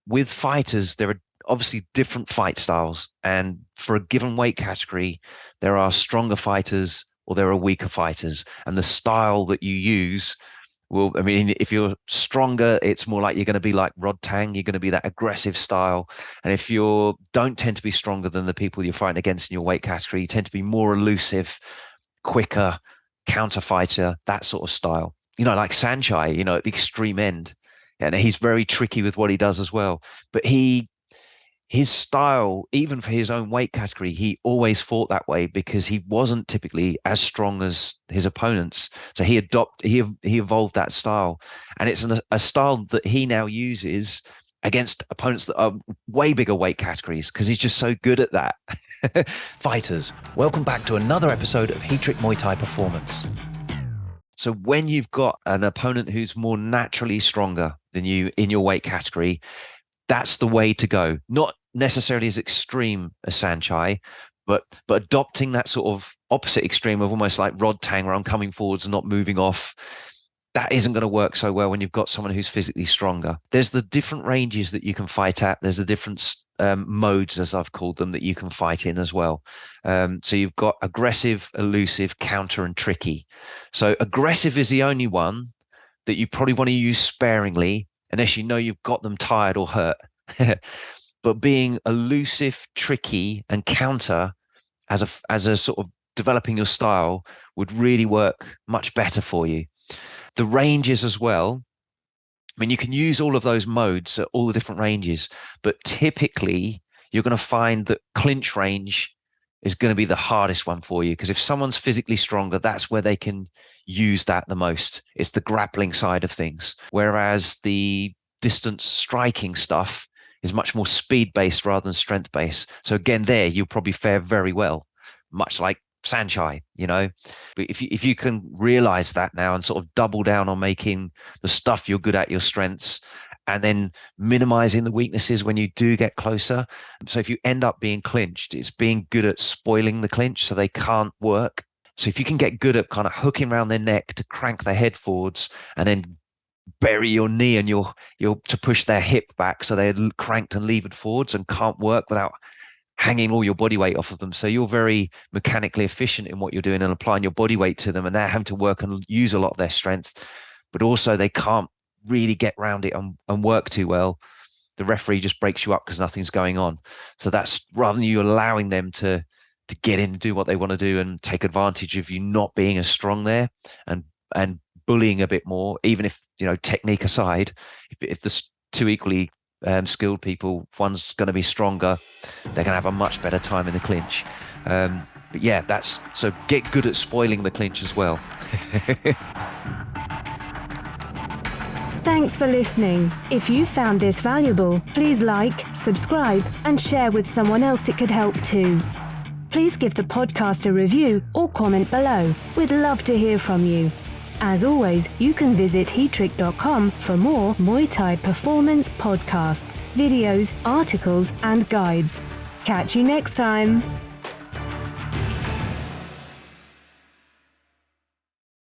with fighters, there are obviously different fight styles. And for a given weight category, there are stronger fighters or there are weaker fighters. And the style that you use will, I mean, if you're stronger, it's more like you're going to be like Rod Tang. You're going to be that aggressive style. And if you don't tend to be stronger than the people you're fighting against in your weight category, you tend to be more elusive, quicker, counter fighter, that sort of style. Like Sanchai, at the extreme end. And he's very tricky with what he does as well. But his style, even for his own weight category, he always fought that way because he wasn't typically as strong as his opponents. So he evolved that style, and it's a style that he now uses against opponents that are way bigger weight categories because he's just so good at that. Fighters, welcome back to another episode of Heatrick Muay Thai Performance. So when you've got an opponent who's more naturally stronger than you in your weight category, that's the way to go. Not necessarily as extreme as Sanchai, but adopting that sort of opposite extreme of almost like Rod Tang, where I'm coming forwards and not moving off. That isn't going to work so well when you've got someone who's physically stronger. There's the different ranges that you can fight at. There's the different modes, as I've called them, that you can fight in as well. So you've got aggressive, elusive, counter, and tricky. So aggressive is the only one that you probably want to use sparingly, unless you know you've got them tired or hurt. But being elusive, tricky, and counter as a sort of developing your style would really work much better for you. The ranges as well. I mean, you can use all of those modes at all the different ranges, but typically you're going to find that clinch range is going to be the hardest one for you, because if someone's physically stronger, that's where they can use that the most. It's the grappling side of things. Whereas the distance striking stuff is much more speed-based rather than strength-based. So again, there you'll probably fare very well, much like Sanchai, But if you can realize that now and sort of double down on making the stuff you're good at your strengths, and then minimizing the weaknesses when you do get closer. So if you end up being clinched, it's being good at spoiling the clinch so they can't work. So if you can get good at kind of hooking around their neck to crank their head forwards and then bury your knee and you're to push their hip back so they're cranked and levered forwards and can't work without hanging all your body weight off of them. So you're very mechanically efficient in what you're doing and applying your body weight to them, and they're having to work and use a lot of their strength, but also they can't really get around it and work too well. The referee just breaks you up because nothing's going on. So that's rather than you allowing them to get in and do what they want to do and take advantage of you not being as strong there and bullying a bit more, even if, technique aside, if there's two equally skilled people, one's going to be stronger, they're going to have a much better time in the clinch. But yeah, so get good at spoiling the clinch as well. Thanks for listening. If you found this valuable, please like, subscribe, and share with someone else it could help too. Please give the podcast a review or comment below. We'd love to hear from you. As always, you can visit heatrick.com for more Muay Thai performance podcasts, videos, articles, and guides. Catch you next time.